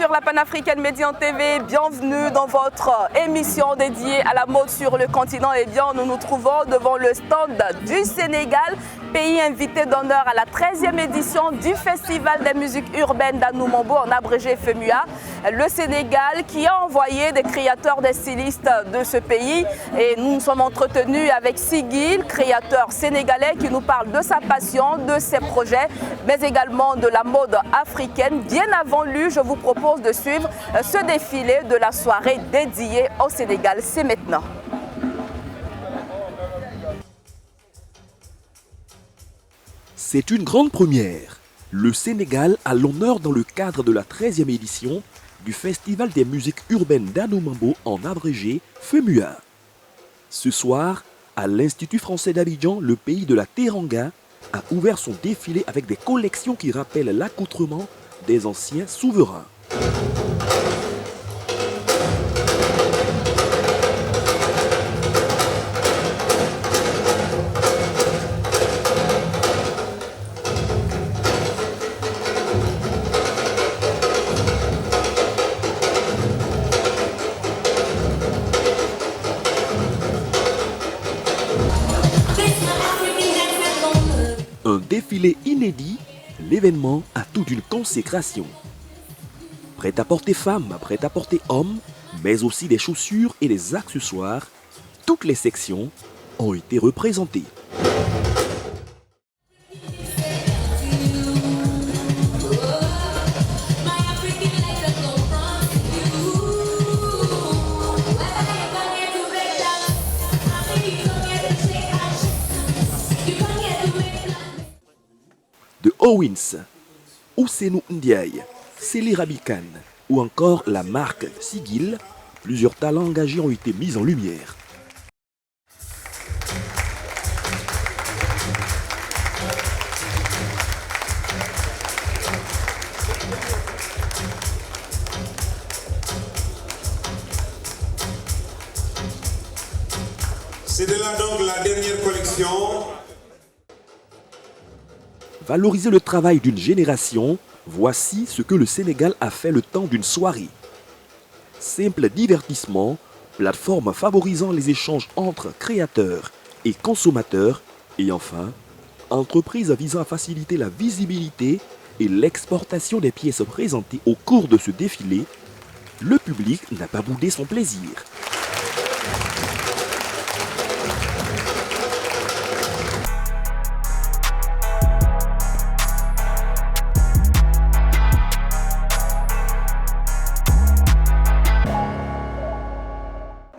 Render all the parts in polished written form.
sur la panafricaine Médian TV, bienvenue dans votre émission dédiée à la mode sur le continent. Et bien, nous nous trouvons devant le stand du Sénégal, pays invité d'honneur à la 13e édition du Festival des musiques urbaines d'Anoumambo, en abrégé FEMUA. Le Sénégal qui a envoyé des créateurs, des stylistes de ce pays. Et nous nous sommes entretenus avec Sigil, créateur sénégalais, qui nous parle de sa passion, de ses projets, mais également de la mode africaine. Bien avant lui, je vous propose de suivre ce défilé de la soirée dédiée au Sénégal. C'est maintenant. C'est une grande première. Le Sénégal a l'honneur dans le cadre de la 13e édition du Festival des musiques urbaines d'Anoumambo, en abrégé FEMUA. Ce soir, à l'Institut français d'Abidjan, le pays de la Teranga a ouvert son défilé avec des collections qui rappellent l'accoutrement des anciens souverains. Un défilé inédit, l'événement a toute une consécration. Prêt-à-porter femmes, prêt-à-porter hommes, mais aussi des chaussures et des accessoires, toutes les sections ont été représentées. De Owens, Ousseynou Ndiaye, Célie Rabikan ou encore la marque Sigil, plusieurs talents engagés ont été mis en lumière. C'est de là donc la dernière collection. Valoriser le travail d'une génération, voici ce que le Sénégal a fait le temps d'une soirée. Simple divertissement, plateforme favorisant les échanges entre créateurs et consommateurs, et enfin, entreprise visant à faciliter la visibilité et l'exportation des pièces présentées au cours de ce défilé, le public n'a pas boudé son plaisir.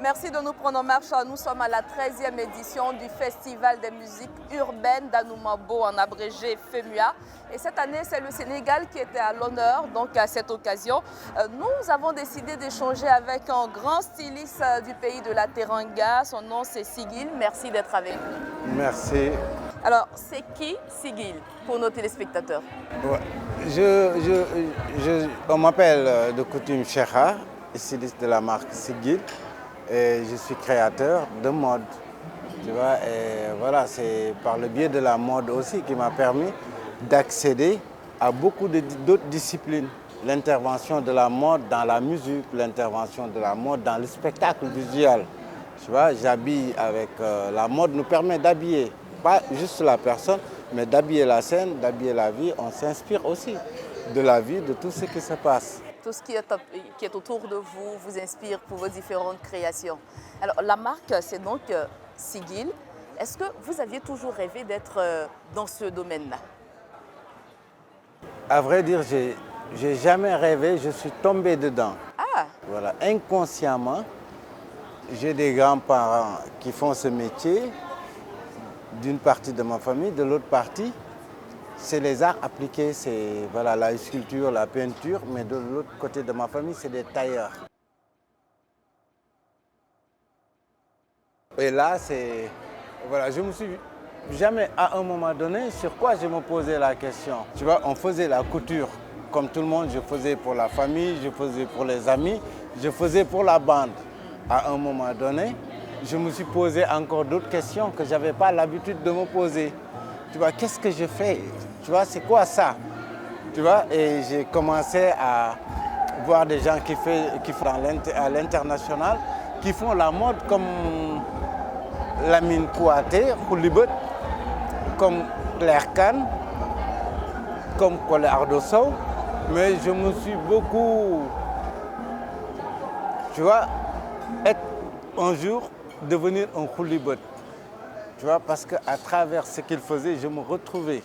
Merci de nous prendre en marche. Nous sommes à la 13e édition du Festival des musiques urbaines d'Anoumambo, en abrégé FEMUA. Et cette année, c'est le Sénégal qui était à l'honneur. Donc à cette occasion, nous avons décidé d'échanger avec un grand styliste du pays de la Teranga. Son nom, c'est Sigil. Merci d'être avec nous. Merci. Alors, c'est qui Sigil pour nos téléspectateurs? On m'appelle de coutume Cheikha, styliste de la marque Sigil. Et je suis créateur de mode, tu vois, et voilà, c'est par le biais de la mode aussi qui m'a permis d'accéder à beaucoup d'autres disciplines. L'intervention de la mode dans la musique, l'intervention de la mode dans le spectacle visuel. Tu vois, j'habille avec la mode nous permet d'habiller, pas juste la personne, mais d'habiller la scène, d'habiller la vie. On s'inspire aussi de la vie, de tout ce qui se passe. Tout ce qui est autour de vous vous inspire pour vos différentes créations. Alors la marque, c'est donc Sigil. Est-ce que vous aviez toujours rêvé d'être dans ce domaine-là? À vrai dire, j'ai jamais rêvé, je suis tombé dedans. Ah. Voilà, inconsciemment, j'ai des grands-parents qui font ce métier, d'une partie de ma famille, de l'autre partie, c'est les arts appliqués, c'est voilà, la sculpture, la peinture, mais de l'autre côté de ma famille, c'est des tailleurs. Et là, voilà, je me suis jamais, à un moment donné, sur quoi je me posais la question. Tu vois, on faisait la couture, comme tout le monde, je faisais pour la famille, je faisais pour les amis, je faisais pour la bande. À un moment donné, je me suis posé encore d'autres questions que je n'avais pas l'habitude de me poser. Tu vois, qu'est-ce que je fais? Tu vois, c'est quoi ça? Tu vois, et j'ai commencé à voir des gens qui font à l'international, qui font la mode comme Lamine Kouaté, Khoulibet, comme Claire Kane, comme Kole Ardosso. Mais je me suis beaucoup, tu vois, être un jour devenir un Khoulibet. Tu vois, parce qu'à travers ce qu'il faisait, je me retrouvais.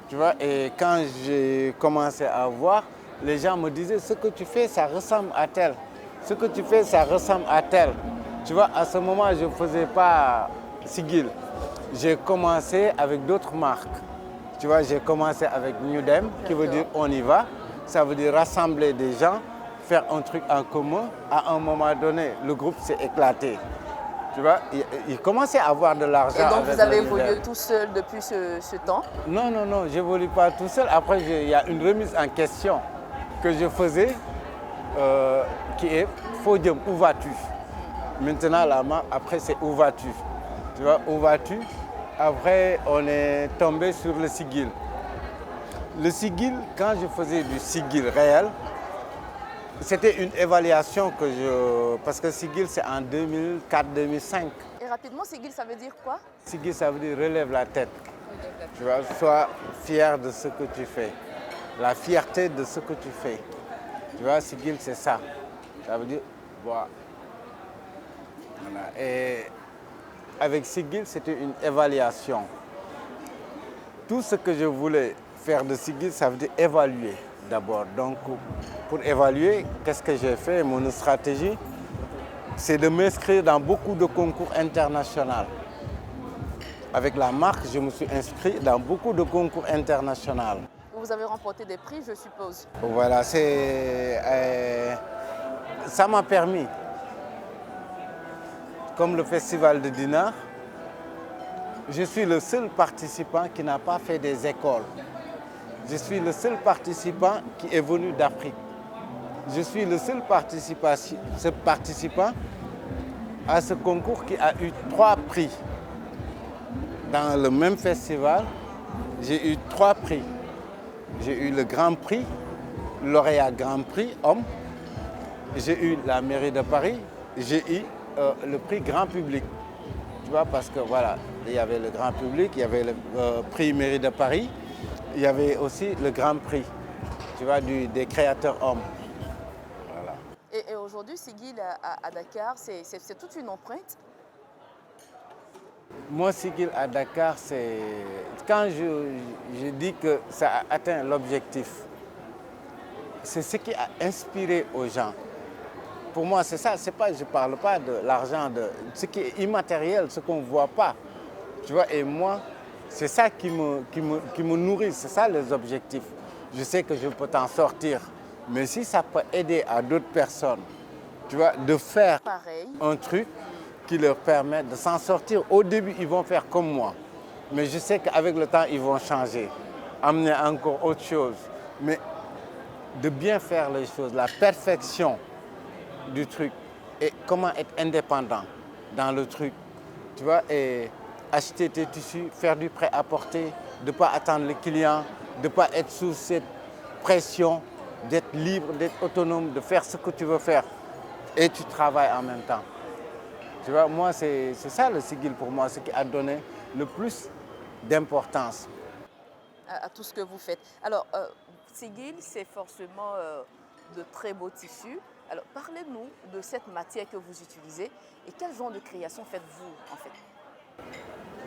Tu vois, et quand j'ai commencé à voir, les gens me disaient, ce que tu fais, ça ressemble à tel. Ce que tu fais, ça ressemble à tel. Tu vois, à ce moment, je ne faisais pas Sigil. J'ai commencé avec d'autres marques. Tu vois, j'ai commencé avec Newdem, qui veut dire on y va. Ça veut dire rassembler des gens, faire un truc en commun. À un moment donné, le groupe s'est éclaté. Tu vois, il commençait à avoir de l'argent. Et donc vous avez évolué tout seul depuis ce temps? Non, non, non, je n'évolue pas tout seul. Après, il y a une remise en question que je faisais qui est « Faut dire où vas-tu ?» Maintenant, la marque, après, c'est « Où vas-tu ?» Tu vois, où vas-tu? Après, on est tombé sur le Sigil. Le Sigil, quand je faisais du Sigil réel, c'était une évaluation que parce que Sigil, c'est en 2004-2005. Et rapidement, Sigil, ça veut dire quoi? Sigil, ça veut dire relève la tête. Tu vois, sois fier de ce que tu fais. La fierté de ce que tu fais. Tu vois, Sigil, c'est ça. Ça veut dire, voilà. Et avec Sigil, c'était une évaluation. Tout ce que je voulais faire de Sigil, ça veut dire évaluer d'abord. Donc, pour évaluer, qu'est-ce que j'ai fait? Mon stratégie, c'est de m'inscrire dans beaucoup de concours internationaux. Avec la marque, je me suis inscrit dans beaucoup de concours internationaux. Vous avez remporté des prix, je suppose. Voilà, ça m'a permis, comme le Festival de Dinard, je suis le seul participant qui n'a pas fait des écoles. Je suis le seul participant qui est venu d'Afrique. Je suis le seul participant à ce concours qui a eu 3 prix. Dans le même festival, j'ai eu 3 prix. J'ai eu le Grand Prix, lauréat Grand Prix homme. J'ai eu la mairie de Paris. J'ai eu le prix Grand Public. Tu vois, parce que voilà, il y avait le Grand Public, il y avait le prix mairie de Paris. Il y avait aussi le Grand Prix, tu vois, des créateurs hommes. Voilà. Et aujourd'hui, Sigil à Dakar, c'est toute une empreinte? Moi, Sigil à Dakar, c'est quand je dis que ça a atteint l'objectif, c'est ce qui a inspiré aux gens. Pour moi, c'est ça. Je ne parle pas de l'argent, de ce qui est immatériel, ce qu'on ne voit pas. Tu vois, et moi, c'est ça qui me nourrit, c'est ça les objectifs. Je sais que je peux t'en sortir, mais si ça peut aider à d'autres personnes, tu vois, de faire un truc qui leur permet de s'en sortir. Au début, ils vont faire comme moi, mais je sais qu'avec le temps, ils vont changer, amener encore autre chose. Mais de bien faire les choses, la perfection du truc et comment être indépendant dans le truc, tu vois, et acheter tes tissus, faire du prêt-à-porter, de ne pas attendre le client, de ne pas être sous cette pression, d'être libre, d'être autonome, de faire ce que tu veux faire et tu travailles en même temps. Tu vois, moi, c'est ça le Sigil pour moi, ce qui a donné le plus d'importance. À tout ce que vous faites. Alors, Sigil, c'est forcément de très beaux tissus. Alors, parlez-nous de cette matière que vous utilisez et quel genre de création faites-vous en fait?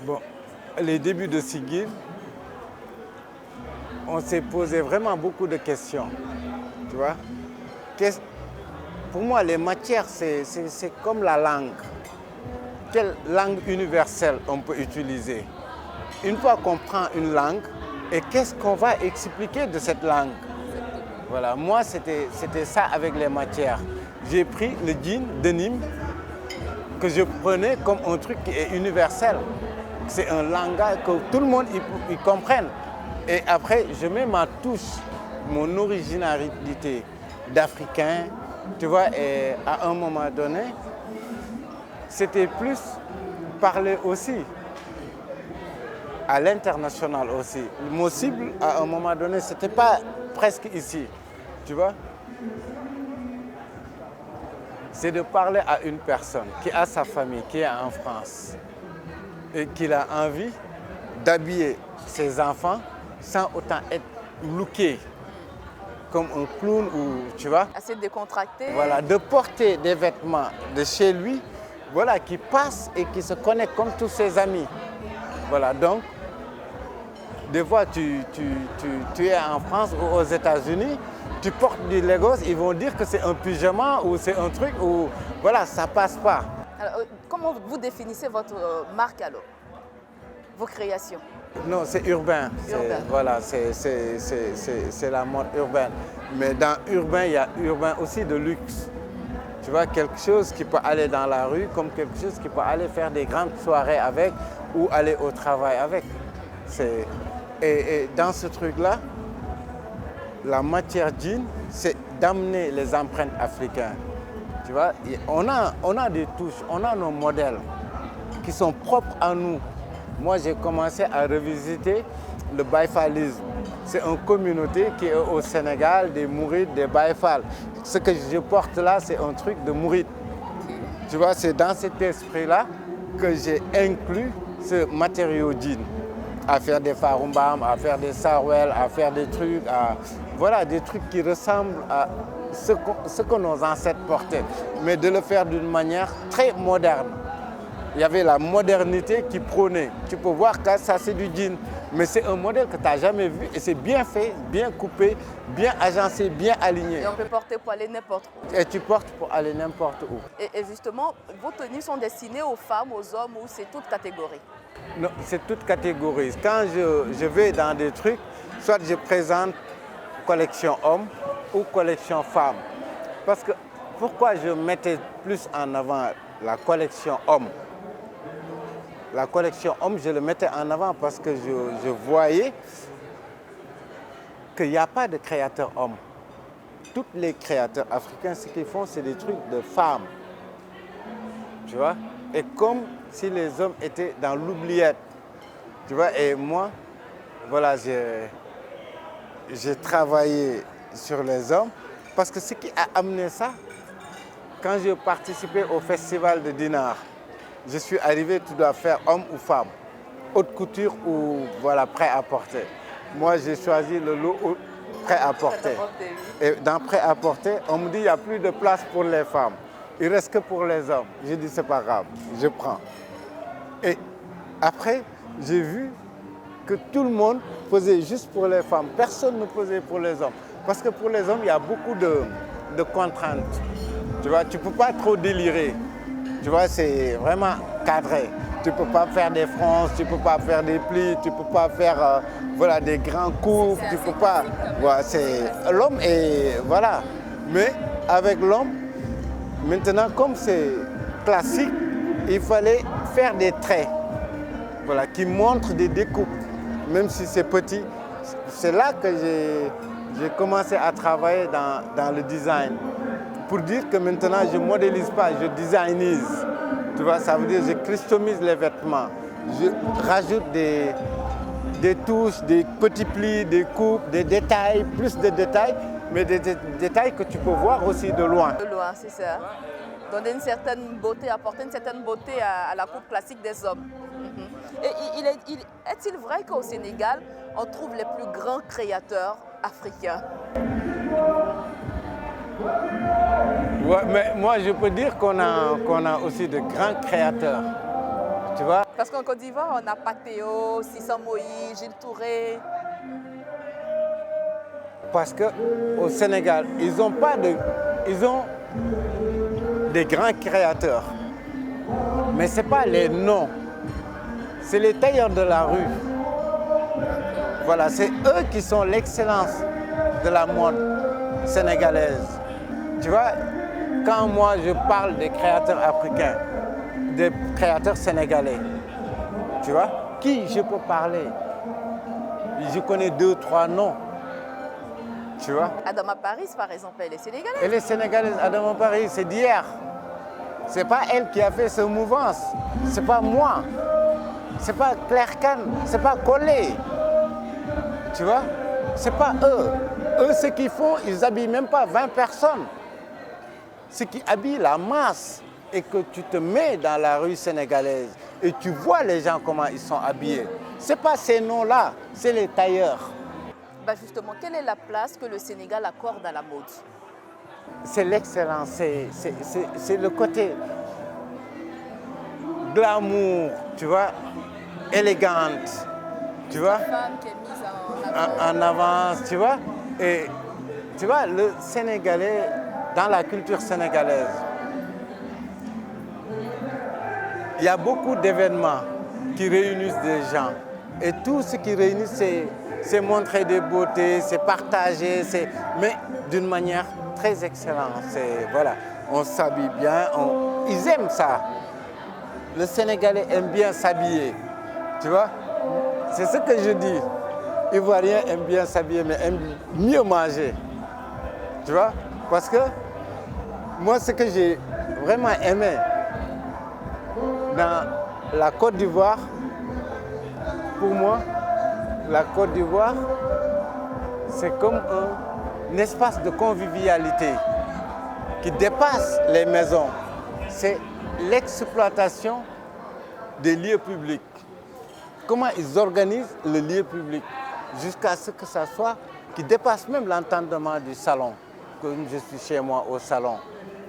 Bon, les débuts de Sigil, on s'est posé vraiment beaucoup de questions. Tu vois? Pour moi, les matières, c'est comme la langue. Quelle langue universelle on peut utiliser? Une fois qu'on prend une langue, et qu'est-ce qu'on va expliquer de cette langue? Voilà, moi, c'était ça avec les matières. J'ai pris le jean de Nîmes que je prenais comme un truc qui est universel. C'est un langage que tout le monde y comprenne. Et après, je mets ma touche, mon originalité d'Africain, tu vois, et à un moment donné, c'était plus parler aussi à l'international aussi. Mon cible, à un moment donné, ce n'était pas presque ici, tu vois. c'est de parler à une personne qui a sa famille, qui est en France, et qui a envie d'habiller ses enfants sans autant être looké comme un clown ou tu vois. Assez décontracté. Voilà, de porter des vêtements de chez lui, voilà, qui passent et qui se connectent comme tous ses amis. Voilà, donc, des fois, tu es en France ou aux États-Unis, tu portes du Lagos, ils vont dire que c'est un pyjama ou c'est un truc où, voilà, ça passe pas. Alors, comment vous définissez votre marque alors? Vos créations? Non, c'est urbain. Urbain. Voilà, c'est la mode urbaine. Mais dans urbain, il y a urbain aussi de luxe. Tu vois, quelque chose qui peut aller dans la rue, comme quelque chose qui peut aller faire des grandes soirées avec ou aller au travail avec. Et dans ce truc-là, la matière jean, c'est d'amener les empreintes africaines. Tu vois, on a des touches, on a nos modèles qui sont propres à nous. Moi, j'ai commencé à revisiter le baïfalisme. C'est une communauté qui est au Sénégal, des Mourides, des Baïfal. Ce que je porte là, c'est un truc de Mouride. Tu vois, c'est dans cet esprit-là que j'ai inclus ce matériau jean. À faire des farumbam, à faire des sarwell, à faire des trucs, voilà, des trucs qui ressemblent à ce que nos ancêtres portaient. Mais de le faire d'une manière très moderne. Il y avait la modernité qui prônait. Tu peux voir que ça, c'est du jean. Mais c'est un modèle que tu n'as jamais vu et c'est bien fait, bien coupé, bien agencé, bien aligné. Et on peut porter pour aller n'importe où. Et tu portes pour aller n'importe où. Et justement, vos tenues sont destinées aux femmes, aux hommes ou c'est toute catégorie? Non, c'est toute catégorie. Quand je vais dans des trucs, soit je présente collection homme ou collection femme. Parce que pourquoi je mettais plus en avant la collection homme? La collection homme, je le mettais en avant parce que je voyais qu'il n'y a pas de créateurs hommes. Tous les créateurs africains, ce qu'ils font, c'est des trucs de femmes. Tu vois? Et comme si les hommes étaient dans l'oubliette. Tu vois? Et moi, voilà, j'ai travaillé sur les hommes parce que ce qui a amené ça, quand j'ai participé au festival de Dinard, je suis arrivé, tu dois faire homme ou femme, haute couture ou voilà, prêt-à-porter. Moi, j'ai choisi le lot prêt-à-porter. Et dans prêt-à-porter, on me dit qu'il n'y a plus de place pour les femmes. Il ne reste que pour les hommes. J'ai dit, c'est pas grave, je prends. Et après, j'ai vu que tout le monde faisait juste pour les femmes. Personne ne faisait pour les hommes. Parce que pour les hommes, il y a beaucoup de contraintes. Tu vois, tu ne peux pas trop délirer. Tu vois, c'est vraiment cadré. Tu ne peux pas faire des fronces, tu ne peux pas faire des plis, tu ne peux pas faire voilà, des grands coups. Tu peux pas. Voilà, c'est l'homme et voilà. Mais avec l'homme, maintenant, comme c'est classique, il fallait faire des traits, voilà, qui montrent des découpes, même si c'est petit. C'est là que j'ai commencé à travailler dans le design. Pour dire que maintenant, je ne modélise pas, je designise. Tu vois, ça veut dire que je customise les vêtements. Je rajoute des touches, des petits plis, des coupes, des détails, plus de détails, mais des détails que tu peux voir aussi de loin. De loin, c'est ça. Donner une certaine beauté, apporter une certaine beauté à la coupe classique des hommes. Et est-il vrai qu'au Sénégal, on trouve les plus grands créateurs africains? Ouais, mais moi, je peux dire qu'on a aussi de grands créateurs. Tu vois? Parce qu'en Côte d'Ivoire, on a Patéo, Sissan Moïse, Gilles Touré. Parce qu'au Sénégal, ils ont des grands créateurs. Mais ce n'est pas les noms. C'est les tailleurs de la rue. Voilà, c'est eux qui sont l'excellence de la mode sénégalaise. Tu vois, quand moi je parle des créateurs africains, des créateurs sénégalais, tu vois, qui je peux parler? Je connais 2, 3 noms. Tu vois? Adama Paris, par exemple, elle est sénégalaise. Elle est sénégalaise, Adama Paris, c'est d'hier. Ce n'est pas elle qui a fait cette mouvance. Ce n'est pas moi. Ce n'est pas Claire Kane. Ce n'est pas Collé. Tu vois? Ce n'est pas eux. Eux, ce qu'ils font, ils n'habillent même pas 20 personnes. ce qui habille la masse et que tu te mets dans la rue sénégalaise et tu vois les gens comment ils sont habillés. Ce n'est pas ces noms-là, c'est les tailleurs. Bah justement, quelle est la place que le Sénégal accorde à la mode? C'est l'excellence, c'est le côté glamour, tu vois, élégante, tu vois, Femme qui est mise en avance, tu vois. Et tu vois, le Sénégalais, dans la culture sénégalaise, il y a beaucoup d'événements qui réunissent des gens. Et tout ce qui réunit, c'est montrer des beautés, c'est partager, mais d'une manière très excellente. Voilà, on s'habille bien, ils aiment ça. Le Sénégalais aime bien s'habiller, tu vois. C'est ce que je dis. Ivoiriens aiment bien s'habiller, mais aiment mieux manger, tu vois. Parce que moi, ce que j'ai vraiment aimé dans la Côte d'Ivoire, pour moi, la Côte d'Ivoire, c'est comme un espace de convivialité qui dépasse les maisons. C'est l'exploitation des lieux publics. Comment ils organisent le lieu public jusqu'à ce que ça soit qui dépasse même l'entendement du salon. Comme je suis chez moi au salon.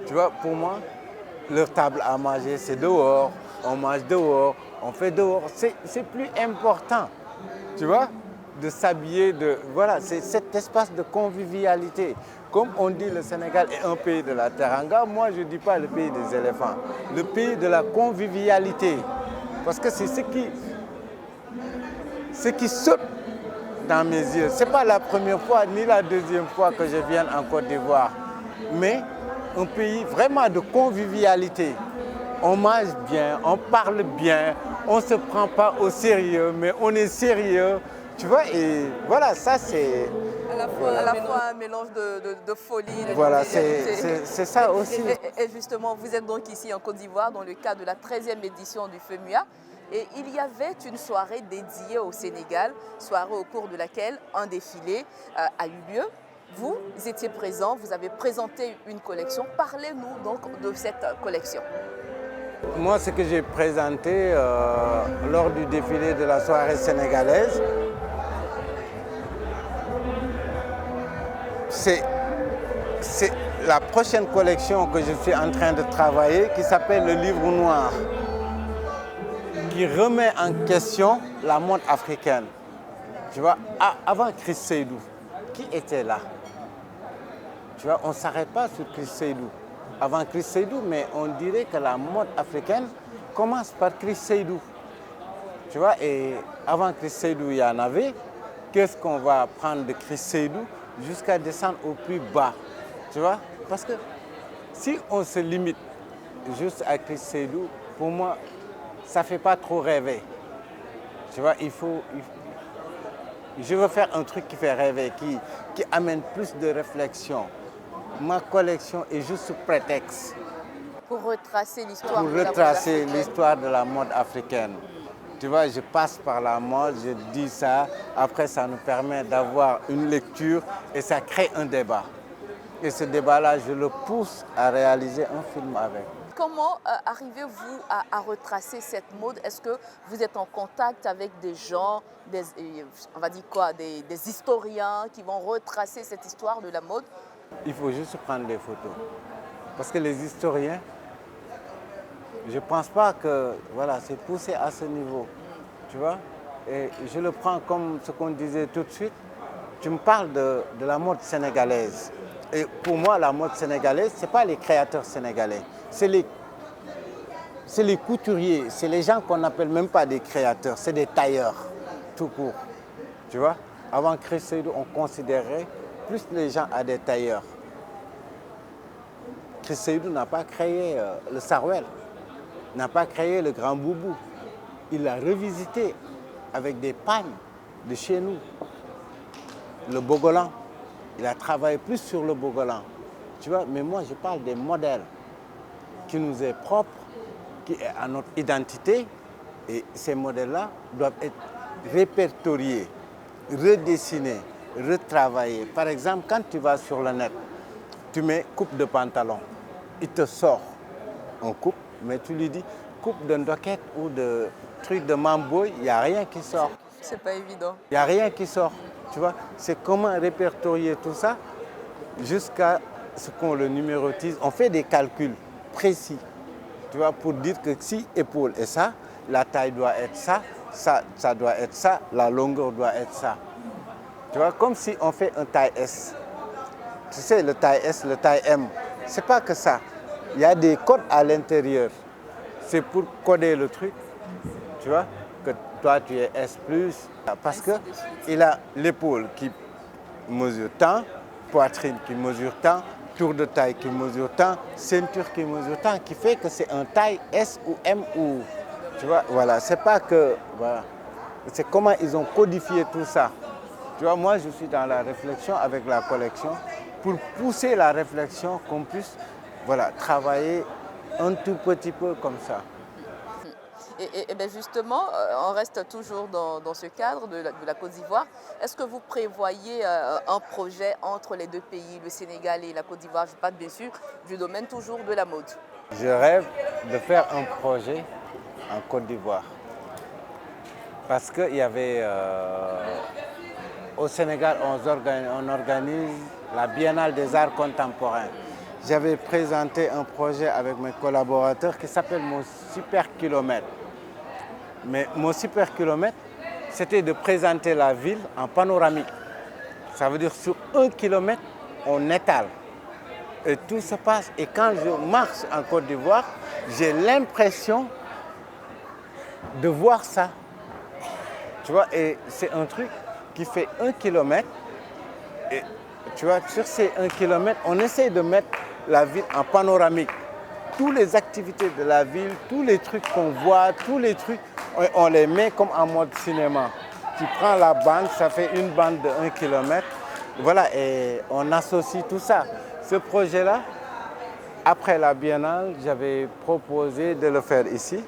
Tu vois, pour moi, leur table à manger, c'est dehors. On mange dehors, on fait dehors. C'est plus important, tu vois, de s'habiller. Voilà, c'est cet espace de convivialité. Comme on dit, le Sénégal est un pays de la teranga. Moi, je ne dis pas le pays des éléphants. Le pays de la convivialité. Parce que c'est ce qui saute dans mes yeux. Ce n'est pas la première fois ni la deuxième fois que je viens en Côte d'Ivoire. Mais un pays vraiment de convivialité. On mange bien, on parle bien, on ne se prend pas au sérieux, mais on est sérieux. Tu vois, et voilà, ça c'est... À la fois un mélange de folie. Voilà, c'est ça aussi. Et justement, vous êtes donc ici en Côte d'Ivoire dans le cadre de la 13e édition du FEMUA. Et il y avait une soirée dédiée au Sénégal, soirée au cours de laquelle un défilé a eu lieu. Vous étiez présent, vous avez présenté une collection. Parlez-nous donc de cette collection. Moi, ce que j'ai présenté lors du défilé de la soirée sénégalaise, c'est la prochaine collection que je suis en train de travailler qui s'appelle le Livre Noir, qui remet en question la mode africaine. Tu vois, avant Chris Seydou, qui était là? Tu vois, on ne s'arrête pas sur Chris Seydou. Avant Chris Seydou, mais on dirait que la mode africaine commence par Chris Seydou. Tu vois, et avant Chris Seydou, il y en avait. Qu'est-ce qu'on va prendre de Chris Seydou jusqu'à descendre au plus bas? Tu vois, parce que si on se limite juste à Chris Seydou, pour moi, ça ne fait pas trop rêver. Tu vois, je veux faire un truc qui fait rêver, qui amène plus de réflexion. Ma collection est juste prétexte. Pour retracer l'histoire de la mode africaine. Tu vois, je passe par la mode, je dis ça, après ça nous permet d'avoir une lecture et ça crée un débat. Et ce débat-là, je le pousse à réaliser un film avec. Comment arrivez-vous à retracer cette mode? Est-ce que vous êtes en contact avec des gens, on va dire quoi, des historiens qui vont retracer cette histoire de la mode? Il faut juste prendre des photos. Parce que les historiens, je ne pense pas que voilà, c'est poussé à ce niveau. Tu vois? Et je le prends comme ce qu'on disait tout de suite. Tu me parles de la mode sénégalaise. Et pour moi, la mode sénégalaise, ce n'est pas les créateurs sénégalais. C'est les couturiers. C'est les gens qu'on n'appelle même pas des créateurs. C'est des tailleurs, tout court. Tu vois? Avant Chris Seydou, on considérait plus les gens à des tailleurs. Chris Seydou n'a pas créé le Sarwell, n'a pas créé le Grand Boubou. Il l'a revisité avec des pagnes de chez nous. Le Bogolan, il a travaillé plus sur le Bogolan. Tu vois, mais moi je parle des modèles qui nous est propre, qui est à notre identité. Et ces modèles-là doivent être répertoriés, redessinés, retravaillés. Par exemple, quand tu vas sur le net, tu mets coupe de pantalon. il te sort en coupe, mais tu lui dis coupe de ndoquette ou de truc de mamboy, il n'y a rien qui sort. C'est pas évident. Il n'y a rien qui sort. Tu vois, c'est comment répertorier tout ça jusqu'à ce qu'on le numérotise. On fait des calculs précis, tu vois, pour dire que si épaule est ça, la taille doit être ça, ça doit être ça, la longueur doit être ça. Tu vois, comme si on fait un taille S. Tu sais, le taille S, le taille M, c'est pas que ça. Il y a des codes à l'intérieur. C'est pour coder le truc, tu vois, que toi tu es S+, parce qu'il a l'épaule qui mesure tant, poitrine qui mesure tant, tour de taille qui mesure tant, ceinture qui mesure tant, qui fait que c'est un taille S ou M ou, tu vois, voilà, c'est pas que, voilà, c'est comment ils ont codifié tout ça. Tu vois, moi je suis dans la réflexion avec la collection pour pousser la réflexion qu'on puisse, voilà, travailler un tout petit peu comme ça. Et bien justement, on reste toujours dans ce cadre de la Côte d'Ivoire. Est-ce que vous prévoyez un projet entre les deux pays, le Sénégal et la Côte d'Ivoire? Je parle bien sûr du domaine toujours de la mode. Je rêve de faire un projet en Côte d'Ivoire. Parce qu'il y avait, au Sénégal, on organise la Biennale des Arts Contemporains. J'avais présenté un projet avec mes collaborateurs qui s'appelle Mon Super Kilomètre. Mais mon super kilomètre, c'était de présenter la ville en panoramique. Ça veut dire sur 1 kilomètre, on étale. Et tout se passe. Et quand je marche en Côte d'Ivoire, j'ai l'impression de voir ça. Tu vois, et c'est un truc qui fait 1 kilomètre. Et tu vois, sur ces 1 kilomètre, on essaie de mettre la ville en panoramique. Toutes les activités de la ville, tous les trucs qu'on voit, tous les trucs, on les met comme en mode cinéma. Tu prends la bande, ça fait une bande de 1 kilomètre. Voilà, et on associe tout ça. Ce projet-là, après la Biennale, j'avais proposé de le faire ici.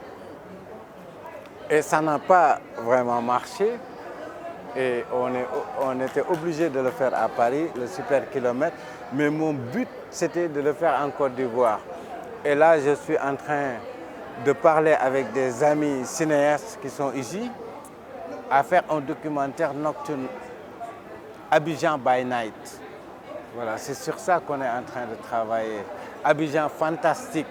Et ça n'a pas vraiment marché. Et on était obligé de le faire à Paris, le super kilomètre. Mais mon but, c'était de le faire en Côte d'Ivoire. Et là, je suis en train de parler avec des amis cinéastes qui sont ici, à faire un documentaire nocturne, Abidjan by Night. Voilà, c'est sur ça qu'on est en train de travailler. Abidjan fantastique.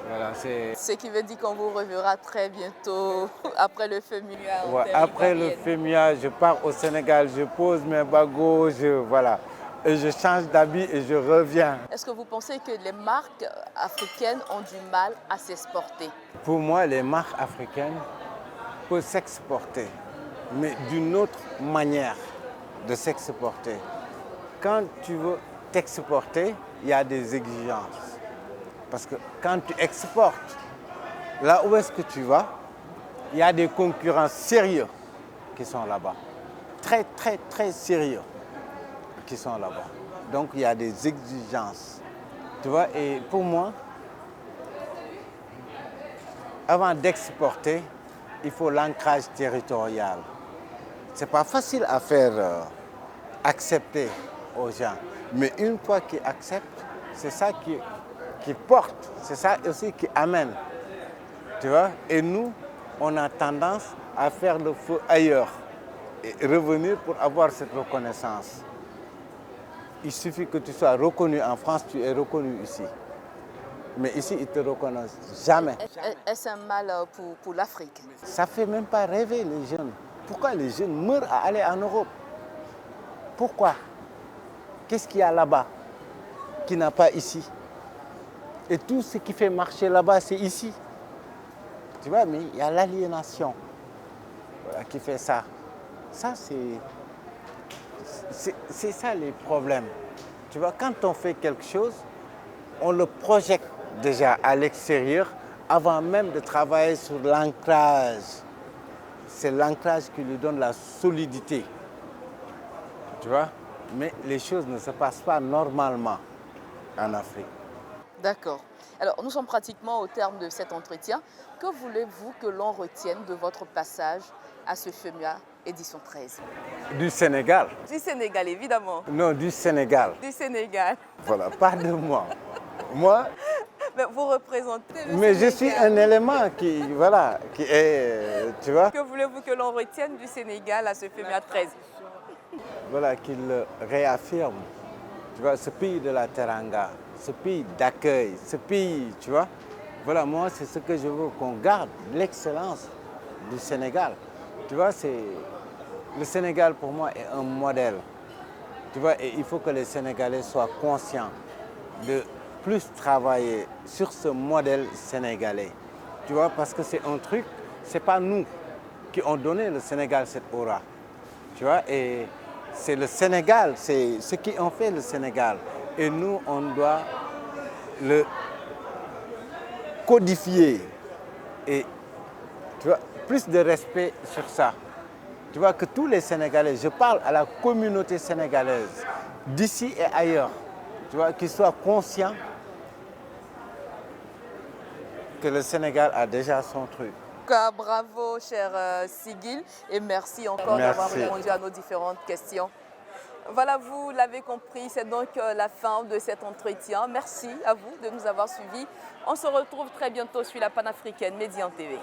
Voilà, c'est... Ce qui veut dire qu'on vous reverra très bientôt, après le FEMUA. Ouais, après le FEMUA, je pars au Sénégal, je pose mes bagots, voilà. Et je change d'habit et je reviens. Est-ce que vous pensez que les marques africaines ont du mal à s'exporter? Pour moi, les marques africaines peuvent s'exporter, mais d'une autre manière de s'exporter. Quand tu veux t'exporter, il y a des exigences. Parce que quand tu exportes, là où est-ce que tu vas, il y a des concurrents sérieux qui sont là-bas. Très, très, très sérieux qui sont là-bas. Donc il y a des exigences. Tu vois, et pour moi, avant d'exporter, il faut l'ancrage territorial. Ce n'est pas facile à faire accepter aux gens. Mais une fois qu'ils acceptent, c'est ça qui porte, c'est ça aussi qui amène. Tu vois? Et nous, on a tendance à faire le feu ailleurs et revenir pour avoir cette reconnaissance. Il suffit que tu sois reconnu en France, tu es reconnu ici. Mais ici, ils ne te reconnaissent jamais. Est-ce un mal pour l'Afrique? Ça ne fait même pas rêver les jeunes. Pourquoi les jeunes meurent à aller en Europe? Pourquoi? Qu'est-ce qu'il y a là-bas qui n'a pas ici? Et tout ce qui fait marcher là-bas, c'est ici. Tu vois, mais il y a l'aliénation, voilà, qui fait ça. Ça, c'est ça les problèmes. Tu vois, quand on fait quelque chose, on le projette déjà à l'extérieur avant même de travailler sur l'ancrage. C'est l'ancrage qui lui donne la solidité. Tu vois? Mais les choses ne se passent pas normalement en Afrique. D'accord. Alors, nous sommes pratiquement au terme de cet entretien. Que voulez-vous que l'on retienne de votre passage à ce FEMUA édition 13? Du Sénégal. Du Sénégal, évidemment. Non, du Sénégal. Du Sénégal. Voilà, pas de moi. Moi, Mais vous représentez le mais je suis Sénégal. un élément qui, voilà, qui est, tu vois, Que voulez-vous que l'on retienne du Sénégal à ce FEMIA 13? voilà, qu'il réaffirme, tu vois, ce pays de la Teranga, ce pays d'accueil, ce pays, tu vois. Voilà, moi, c'est ce que je veux, qu'on garde, l'excellence du Sénégal. Tu vois, le Sénégal, pour moi, est un modèle. Tu vois, et il faut que les Sénégalais soient conscients de plus travailler sur ce modèle sénégalais. Tu vois, parce que c'est un truc, c'est pas nous qui ont donné le Sénégal cette aura. Tu vois, et c'est le Sénégal, c'est ce qui en fait le Sénégal. Et nous, on doit le codifier. Et tu vois, plus de respect sur ça. Tu vois, que tous les Sénégalais, je parle à la communauté sénégalaise, d'ici et ailleurs, tu vois, qu'ils soient conscients que le Sénégal a déjà son truc. Bravo, cher Sigil, et merci encore d'avoir Merci. répondu à nos différentes questions. Voilà, vous l'avez compris, c'est donc la fin de cet entretien. Merci à vous de nous avoir suivis. On se retrouve très bientôt sur la panafricaine Médian TV.